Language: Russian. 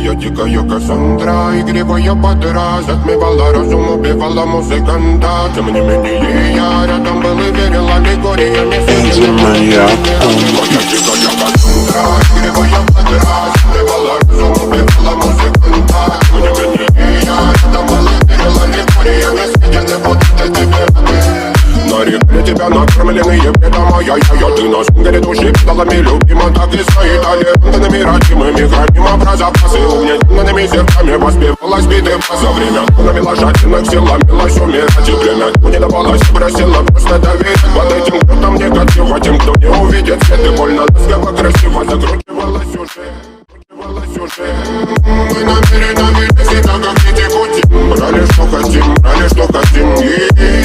Моя дикая Кассандра, игривая подра, затмевала разум, убивала музыканта. Тем не менее я рядом был и верил аллегориями. Моя дикая Кассандра, игривая подра, затмевала разум, убивала музыканта. Тем не менее я рядом был и верил аллегориями. Съедены вот эти пираты. Нарекли тебя накормленные бредом, ай-яй-яй. Ты на сунгере души педалами любима, так и свои талентами родимыми. Храним про запасы, угнетенными сердцами воспевалась биты за время. Навела жадных сил, ломилась умирать и племя. Не давалась, просила просто доверять. Под этим кто-то негатива, тем, кто не увидит свет. И больно ласково, красиво закручивалась уже. Мы намеренно вели себя, как не текутим. Брали, что хотим, и